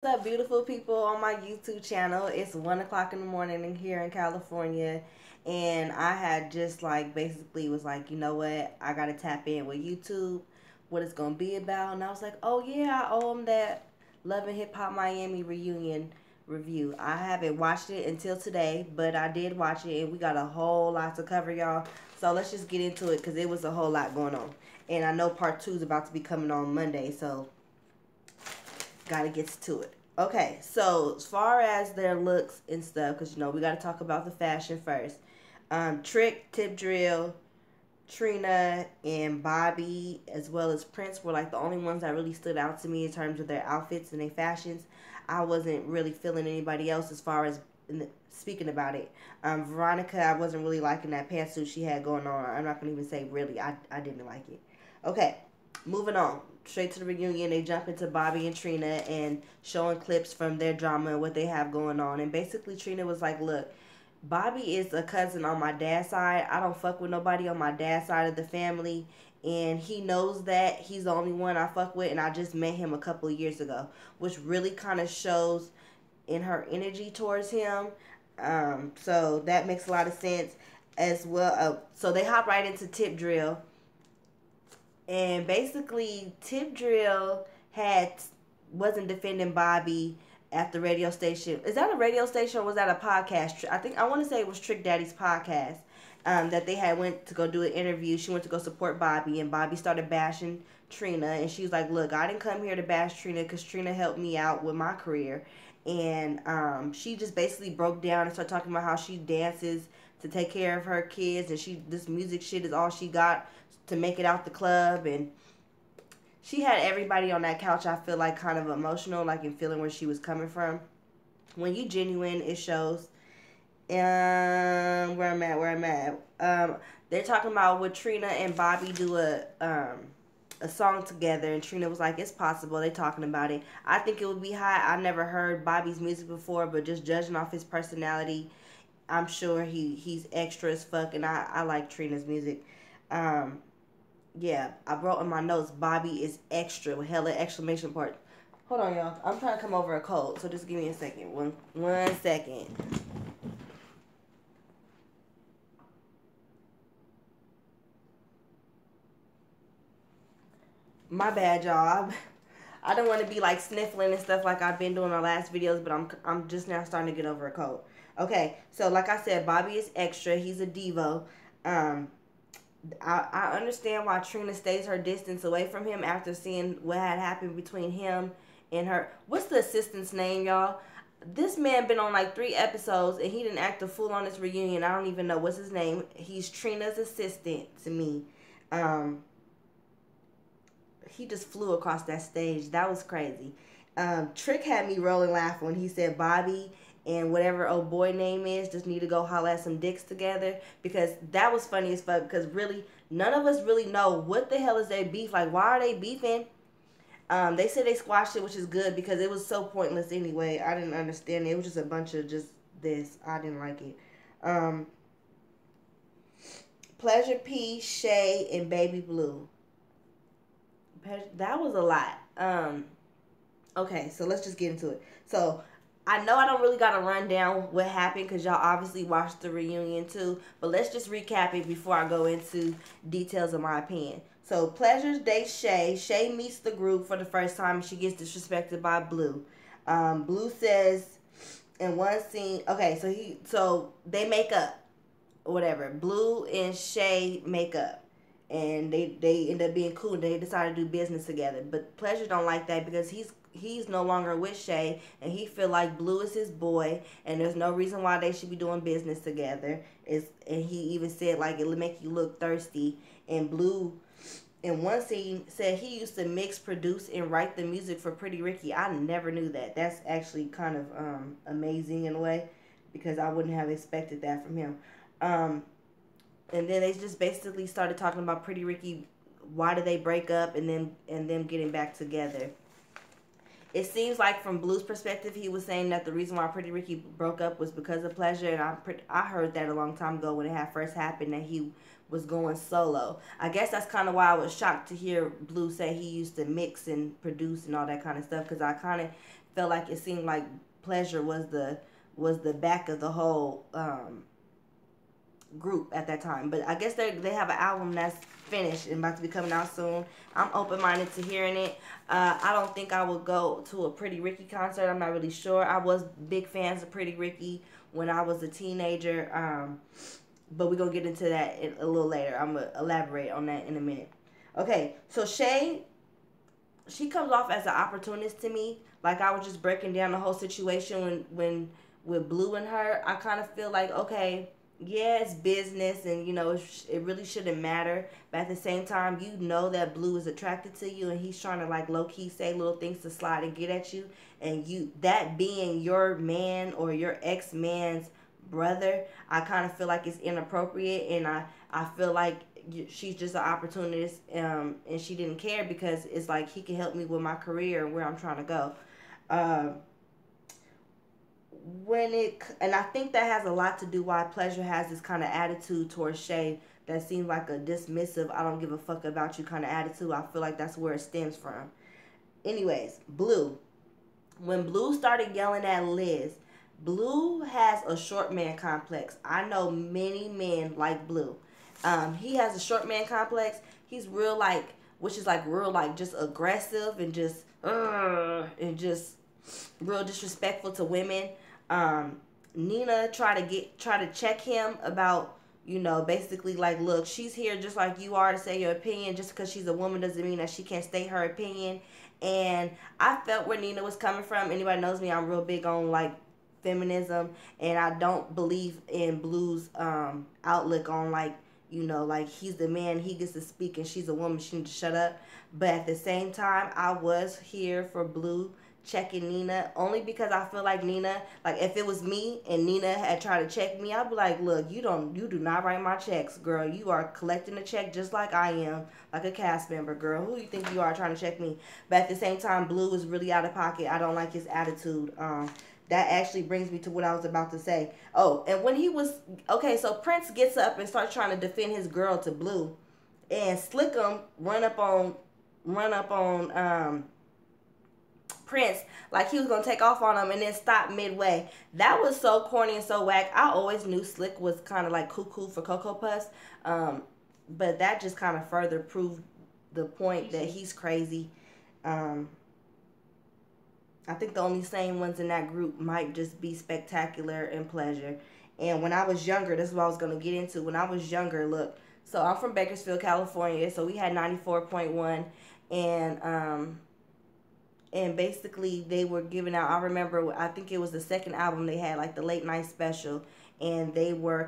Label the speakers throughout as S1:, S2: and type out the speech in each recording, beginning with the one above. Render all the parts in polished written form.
S1: What's up, beautiful people on my YouTube channel? It's 1 o'clock in the morning here in California, and I had just like basically was like, you know what, I gotta tap in with YouTube, what it's gonna be about, and I was like, oh yeah, I owe them that Love and Hip Hop Miami reunion review. I haven't watched it until today, but I did watch it, and we got a whole lot to cover, y'all. So let's just get into it because it was a whole lot going on, and I know part two is about to be coming on Monday, so gotta get to it. Okay, so as far as their looks and stuff, because you know we gotta talk about the fashion first. Trick, Tip Drill, Trina, and Bobby, as well as Prince, were like the only ones that really stood out to me in terms of their outfits and their fashions. I wasn't really feeling anybody else as far as speaking about it. Veronica, I wasn't really liking that pantsuit she had going on. I'm not gonna even say really. I didn't like it. Okay, moving on. Straight to the reunion, they jump into Bobby and Trina and showing clips from their drama and what they have going on. And basically, Trina was like, look, Bobby is a cousin on my dad's side. I don't fuck with nobody on my dad's side of the family. And he knows that he's the only one I fuck with. And I just met him a couple of years ago, which really kind of shows in her energy towards him. So that makes a lot of sense as well. So they hop right into Tip Drill. And basically, Tip Drill wasn't defending Bobby at the radio station. Is that a radio station or was that a podcast? I want to say it was Trick Daddy's podcast. That they had went to go do an interview. She went to go support Bobby, and Bobby started bashing Trina, and she was like, "Look, I didn't come here to bash Trina because Trina helped me out with my career." And she just basically broke down and started talking about how she dances to take care of her kids, and this music shit is all she got to make it out the club. And she had everybody on that couch, I feel like, kind of emotional, like in feeling where she was coming from. When you genuine, it shows. Where I'm at. They're talking about would Trina and Bobby do a song together, and Trina was like, it's possible. They talking about it. I think it would be hot. I never heard Bobby's music before, but just judging off his personality, I'm sure he's extra as fuck, and I like Trina's music. Yeah, I wrote in my notes, Bobby is extra with hella exclamation point. Hold on, y'all. I'm trying to come over a cold, so just give me a second. One second. My bad, y'all. I don't want to be like sniffling and stuff like I've been doing my last videos, but I'm just now starting to get over a cold. Okay, so like I said, Bobby is extra. He's a divo. Um, I understand why Trina stays her distance away from him after seeing what had happened between him and her. What's the assistant's name, y'all? This man been on like 3 episodes and he didn't act a fool on this reunion. I don't even know what's his name. He's Trina's assistant to me. Um, he just flew across that stage. That was crazy. Trick had me rolling laughing when he said Bobby and whatever old boy name is just need to go holler at some dicks together, because that was funny as fuck, because really none of us really know what the hell is their beef. Like, why are they beefing? They said they squashed it, which is good because it was so pointless anyway. I didn't understand it. It was just a bunch of just this. I didn't like it. Um, Pleasure P, Shay, and Baby Blue. That was a lot. Okay, so let's just get into it. So I know I don't really got to run down what happened because y'all obviously watched the reunion too. But let's just recap it before I go into details of my opinion. So Pleasures dates Shay. Shay meets the group for the first time and she gets disrespected by Blue. Blue says in one scene, okay, so they make up or whatever. Blue and Shay make up. And they end up being cool. They decide to do business together. But Pleasure don't like that because he's no longer with Shay, and he feel like Blue is his boy, and there's no reason why they should be doing business together. And he even said like it'll make you look thirsty. And Blue, in one scene, said he used to mix, produce, and write the music for Pretty Ricky. I never knew that. That's actually kind of amazing in a way, because I wouldn't have expected that from him. And then they just basically started talking about Pretty Ricky, why did they break up, and them getting back together. It seems like from Blue's perspective, he was saying that the reason why Pretty Ricky broke up was because of Pleasure, and I heard that a long time ago when it had first happened, that he was going solo. I guess that's kind of why I was shocked to hear Blue say he used to mix and produce and all that kind of stuff, because I kind of felt like it seemed like Pleasure was the back of the whole group at that time. But I guess they have an album that's finished and about to be coming out soon. I'm open minded to hearing it. I don't think I would go to a Pretty Ricky concert. I'm not really sure. I was big fans of Pretty Ricky when I was a teenager. But we're gonna get into that a little later. I'm gonna elaborate on that in a minute. Okay, so Shay, she comes off as an opportunist to me. Like I was just breaking down the whole situation when with Blue and her. I kind of feel like, okay, yeah, it's business, and you know it really shouldn't matter. But at the same time, you know that Blue is attracted to you, and he's trying to like low key say little things to slide and get at you, and you that being your man or your ex man's brother, I kind of feel like it's inappropriate, and I feel like she's just an opportunist, and she didn't care because it's like he can help me with my career and where I'm trying to go. Uh, and I think that has a lot to do why Pleasure has this kind of attitude towards Shay that seems like a dismissive, I don't give a fuck about you kind of attitude. I feel like that's where it stems from. Anyways, Blue. When Blue started yelling at Liz, Blue has a short man complex. I know many men like Blue. He has a short man complex. He's real like, which is like real like just aggressive and just real disrespectful to women. Nina tried to check him about, you know, basically like, look, she's here just like you are to say your opinion. Just because she's a woman doesn't mean that she can't state her opinion. And I felt where Nina was coming from. Anybody knows me, I'm real big on like feminism, and I don't believe in Blue's outlook on like, you know, like he's the man, he gets to speak, and she's a woman, she needs to shut up. But at the same time, I was here for Blue checking Nina, only because I feel like Nina, like if it was me and Nina had tried to check me, I'd be like, look, you do not write my checks, girl. You are collecting a check just like I am, like a cast member, girl. Who you think you are trying to check me? But at the same time, Blue is really out of pocket. I don't like his attitude. That actually brings me to what I was about to say. Oh, and when he was, okay, so Prince gets up and starts trying to defend his girl to Blue, and Slickum run up on Prince like he was gonna take off on him and then stop midway. That was so corny and so whack. I always knew Slick was kind of like cuckoo for Cocoa Puffs, but that just kind of further proved the point that he's crazy. I think the only sane ones in that group might just be Spectacular and Pleasure. And when I was younger, this is what I was gonna get into. When I was younger, look, so I'm from Bakersfield, California, so we had 94.1, and basically they were giving out, I remember, I think it was the second album they had, like the late night special, and they were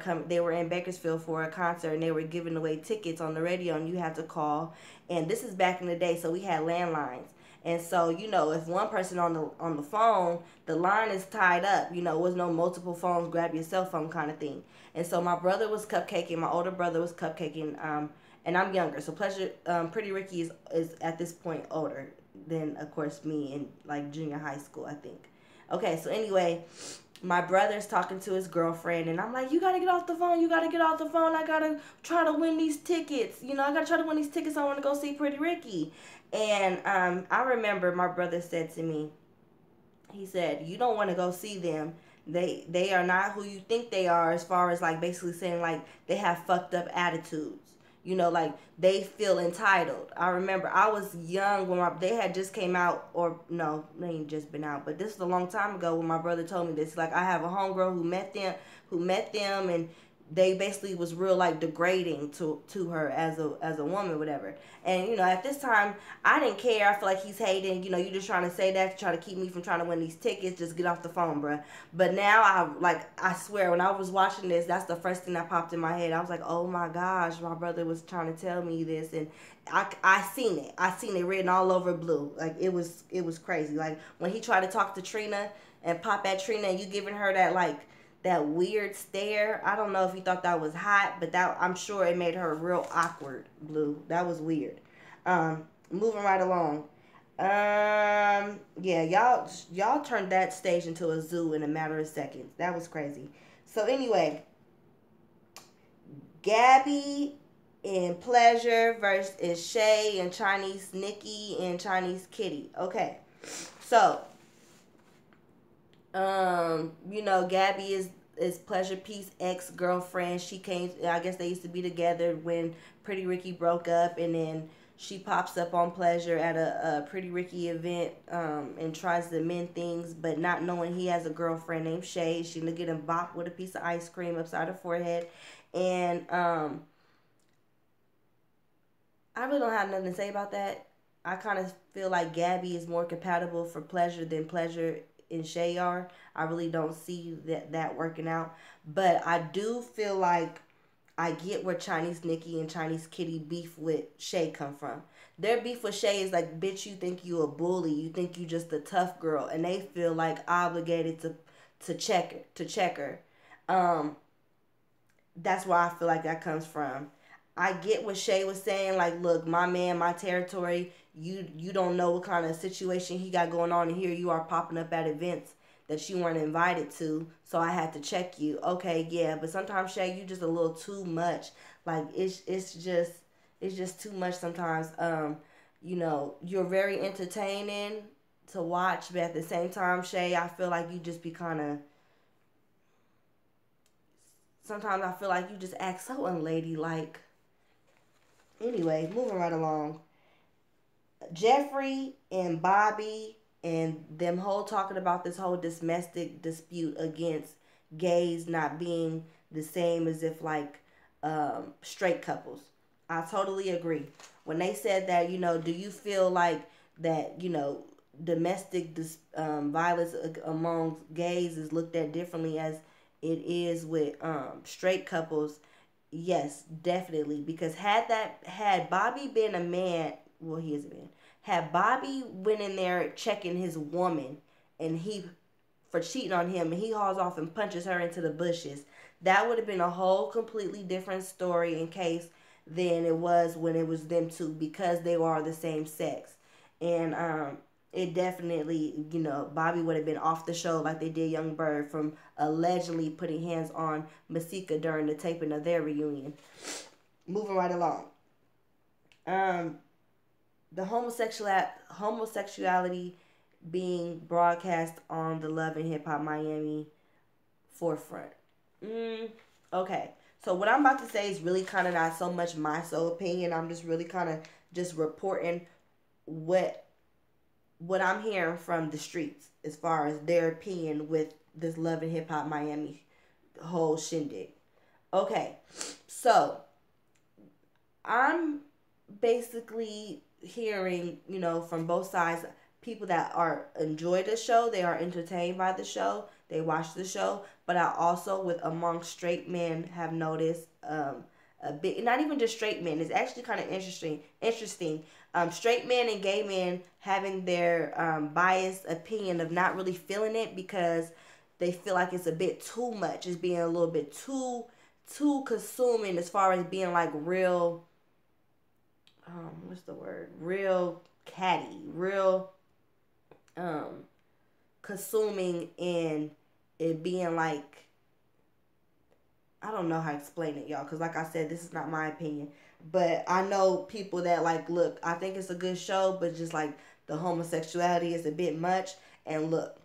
S1: in Bakersfield for a concert, and they were giving away tickets on the radio, and you had to call. And this is back in the day, so we had landlines. And so, you know, if one person on the phone, the line is tied up, you know, there was no multiple phones, grab your cell phone kind of thing. And so my brother was cupcaking, my older brother was cupcaking, and I'm younger. So Pretty Ricky is at this point older than, of course, me in like junior high school, I think. Okay, so anyway, my brother's talking to his girlfriend, and I'm like, you gotta get off the phone, I gotta try to win these tickets, I gotta try to win these tickets, I want to go see Pretty Ricky. And I remember my brother said to me, he said, you don't want to go see them, they are not who you think they are, as far as like basically saying like they have fucked up attitudes. Like they feel entitled. I remember I was young when they had just came out, or no, they ain't just been out, but this is a long time ago when my brother told me this. Like I have a homegirl who met them, and they basically was real like degrading to her as a woman, whatever. And at this time I didn't care. I feel like he's hating. You just trying to say that to try to keep me from trying to win these tickets. Just get off the phone, bruh. But now I swear when I was watching this, that's the first thing that popped in my head. I was like, oh my gosh, my brother was trying to tell me this, and I seen it. I seen it written all over Blue. Like it was crazy. Like when he tried to talk to Trina and pop at Trina, and you giving her that weird stare. I don't know if you thought that was hot, but I'm sure it made her real awkward, Blue. That was weird. Moving right along. Yeah, y'all turned that stage into a zoo in a matter of seconds. That was crazy. So anyway, Gabby and Pleasure versus Shay and Chinese Nikki and Chinese Kitty. Okay, so You know, Gabby is Pleasure Peace ex girlfriend. She came. I guess they used to be together when Pretty Ricky broke up, and then she pops up on Pleasure at a Pretty Ricky event, and tries to mend things, but not knowing he has a girlfriend named Shay. She look at him bop with a piece of ice cream upside her forehead, and I really don't have nothing to say about that. I kind of feel like Gabby is more compatible for Pleasure than Pleasure and Shay are. I really don't see that working out. But I do feel like I get where Chinese Nikki and Chinese Kitty beef with Shay come from. Their beef with Shay is like, bitch, you think you a bully. You think you just a tough girl. And they feel like obligated to check her. Um, that's where I feel like that comes from. I get what Shay was saying. Like, look, my man, my territory. You don't know what kind of situation he got going on, and here you are popping up at events that you weren't invited to. So I had to check you. Okay, yeah, but sometimes Shay, you just a little too much. Like it's just too much sometimes. You know, you're very entertaining to watch, but at the same time, Shay, I feel like you just be kind of sometimes I feel like you just act so unladylike. Anyway, moving right along. Jeffrey and Bobby and them whole talking about this whole domestic dispute against gays not being the same as if like straight couples. I totally agree. When they said that, do you feel like that, domestic violence among gays is looked at differently as it is with straight couples? Yes, definitely. Because had Bobby been a man, well, he is a man. Had Bobby went in there checking his woman, and he for cheating on him, and he hauls off and punches her into the bushes, that would have been a whole completely different story in case than it was when it was them two, because they are the same sex. And it definitely, Bobby would have been off the show like they did Young Bird from allegedly putting hands on Masika during the taping of their reunion. Moving right along. The homosexuality being broadcast on the Love and Hip Hop Miami forefront. Okay. So what I'm about to say is really kind of not so much my sole opinion. I'm just really kind of just reporting what I'm hearing from the streets as far as their opinion with this Love and Hip Hop Miami whole shindig. Okay. So I'm basically hearing, from both sides, people that are enjoy the show, they are entertained by the show, they watch the show, but I also, with among straight men, have noticed a bit, not even just straight men, it's actually kind of interesting. Straight men and gay men having their biased opinion of not really feeling it because they feel like it's a bit too much, it's being a little bit too consuming as far as being like real what's the word? Real catty, real consuming, and it being like, I don't know how to explain it, y'all, because like I said, this is not my opinion. But I know people that like, look, I think it's a good show, but just like the homosexuality is a bit much. And look,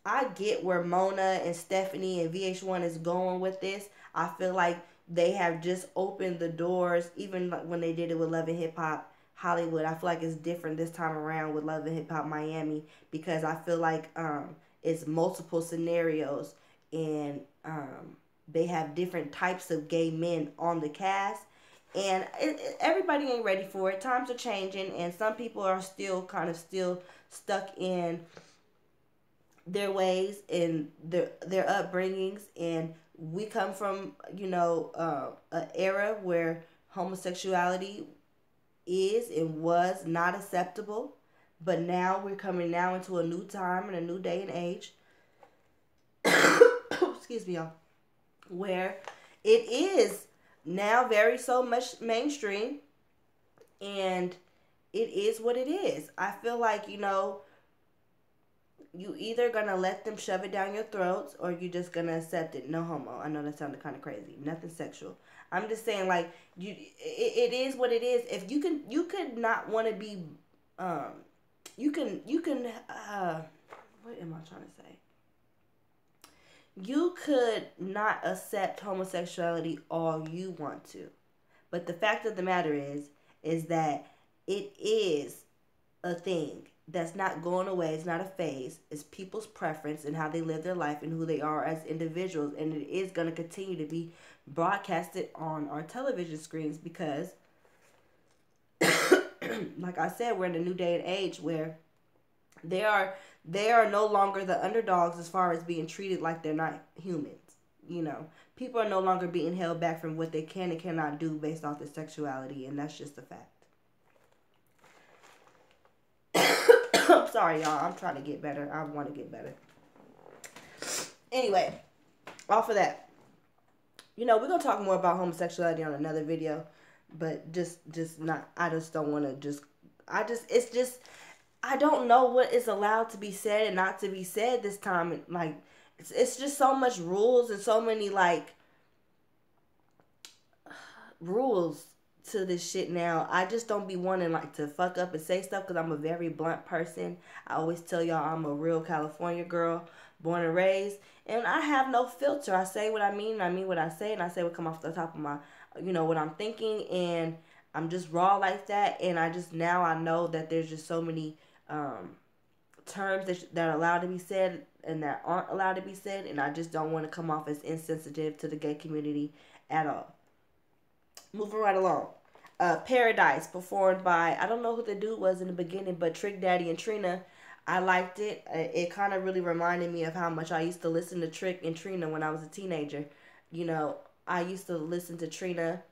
S1: I get where Mona and Stephanie and VH1 is going with this. I feel like they have just opened the doors, even like when they did it with Love and Hip Hop Hollywood. I feel like it's different this time around with Love and Hip Hop Miami, because I feel like it's multiple scenarios, and they have different types of gay men on the cast. And everybody ain't ready for it. Times are changing, and some people are still kind of still stuck in their ways and their upbringings. And we come from an era where homosexuality is and was not acceptable, but now we're coming now into a new time and a new day and age. Excuse me, y'all. Where it is now very so much mainstream, and it is what it is. I feel like, you either gonna let them shove it down your throats, or you just gonna accept it. No homo. I know that sounded kind of crazy. Nothing sexual. I'm just saying, like, it is what it is. If you could not want to be, you can. What am I trying to say? You could not accept homosexuality all you want to. But the fact of the matter is that it is a thing that's not going away. It's not a phase. It's people's preference and how they live their life and who they are as individuals. And it is going to continue to be broadcasted on our television screens because, like I said, we're in a new day and age where they are they are no longer the underdogs as far as being treated like they're not humans. You know, people are no longer being held back from what they can and cannot do based off their sexuality, and that's just a fact. I'm sorry, y'all. I'm trying to get better. I want to get better. Anyway, off of that, we're gonna talk more about homosexuality on another video, but just not. I just don't want to just. It's just. I don't know what is allowed to be said and not to be said this time. Like, it's just so much rules and so many like rules to this shit now. I just don't be wanting like to fuck up and say stuff because I'm a very blunt person. I always tell y'all I'm a real California girl, born and raised, and I have no filter. I say what I mean, I mean what I say, and I say what come off the top of my, what I'm thinking, and I'm just raw like that. And I just now I know that there's just so many terms that are allowed to be said and that aren't allowed to be said, and I just don't want to come off as insensitive to the gay community at all. Moving right along. Paradise, performed by, I don't know who the dude was in the beginning, but Trick Daddy and Trina. I liked it. It kind of really reminded me of how much I used to listen to Trick and Trina when I was a teenager. I used to listen to Trina.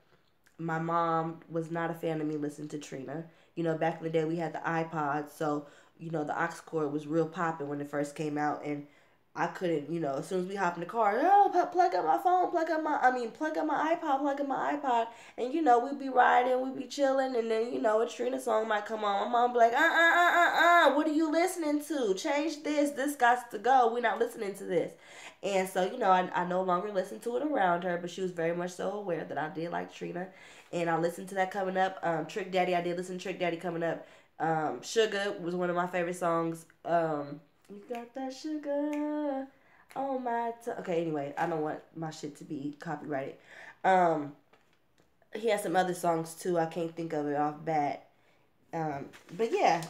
S1: My mom was not a fan of me listening to Trina. Back in the day we had the iPods, so, the aux cord was real popping when it first came out, and I couldn't, as soon as we hop in the car, plug up my phone, plug up my iPod, plug up my iPod. And, we'd be riding, we'd be chilling, and then, a Trina song might come on. My mom be like, what are you listening to? Change this got to go. We're not listening to this. And so, I no longer listen to it around her, but she was very much so aware that I did like Trina. And I listened to that coming up. Trick Daddy, I did listen to Trick Daddy coming up. Sugar was one of my favorite songs. You got that sugar on my okay, anyway, I don't want my shit to be copyrighted. He has some other songs too. I can't think of it off bat. But yeah,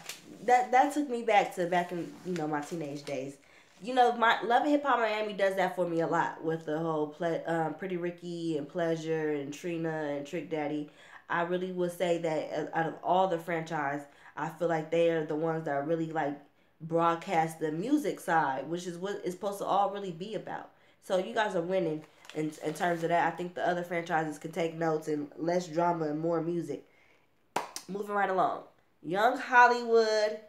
S1: that took me back in my teenage days. My Love and Hip Hop Miami does that for me a lot with the whole Pretty Ricky and Pleasure and Trina and Trick Daddy. I really would say that out of all the franchise, I feel like they are the ones that are really like broadcast the music side, which is what it's supposed to all really be about. So you guys are winning in terms of that. I think the other franchises can take notes and less drama and more music. Moving right along. Young Hollywood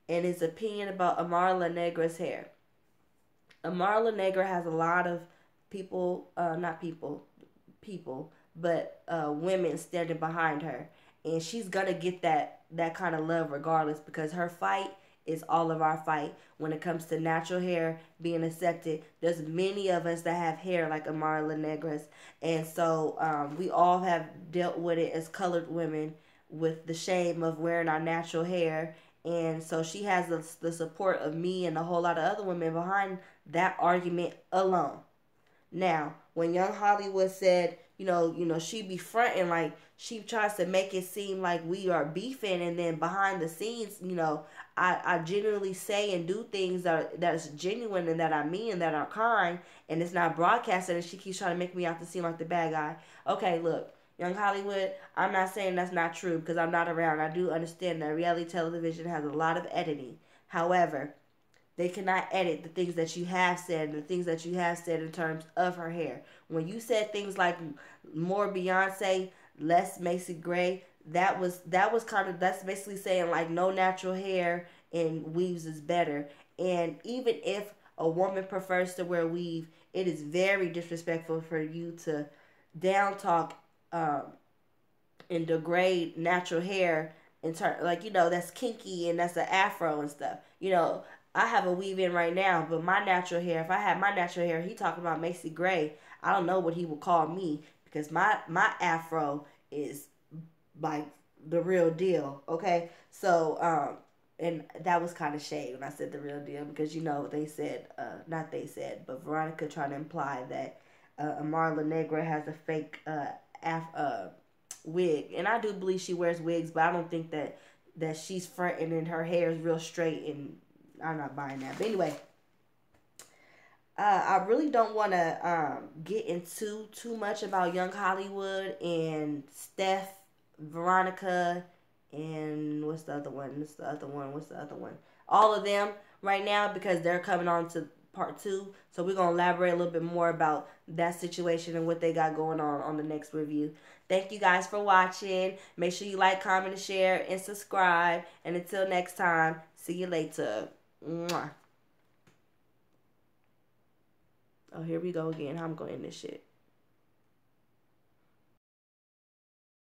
S1: and his opinion about Amara La Negra's hair. Amara La Negra has a lot of people, but women standing behind her. And she's going to get that kind of love regardless because her fight is all of our fight when it comes to natural hair being accepted. There's many of us that have hair like Amara La Negra's, and so we all have dealt with it as colored women with the shame of wearing our natural hair, and so she has the support of me and a whole lot of other women behind that argument alone. Now, when Young Hollywood said, she be fronting like she tries to make it seem like we are beefing, and then behind the scenes, I genuinely say and do things that's genuine and that I mean and that are kind, and it's not broadcasted, and she keeps trying to make me out to seem like the bad guy. Okay, look, Young Hollywood, I'm not saying that's not true because I'm not around. I do understand that reality television has a lot of editing. However, they cannot edit the things that you have said and the things that you have said in terms of her hair. When you said things like more Beyonce, less Macy Gray, that's basically saying like no natural hair and weaves is better. And even if a woman prefers to wear weave, it is very disrespectful for you to down talk and degrade natural hair in that's kinky and that's an afro and stuff. I have a weave in right now, but my natural hair, if I had my natural hair, he talking about Macy Gray, I don't know what he would call me because my afro is like the real deal. Okay, so and that was kind of shade when I said the real deal, because you know they said, not they said, but Veronica tried to imply that Marla Negra has a fake wig, and I do believe she wears wigs, but I don't think that she's fronting and her hair is real straight, and I'm not buying that. But anyway, I really don't want to get into too much about Young Hollywood and Steph, Veronica, and what's the other one? What's the other one? What's the other one? All of them right now, because they're coming on to part two. So we're going to elaborate a little bit more about that situation and what they got going on the next review. Thank you guys for watching. Make sure you like, comment, and share, and subscribe. And until next time, see you later. Mwah. Oh, here we go again. How I'm going to end this shit.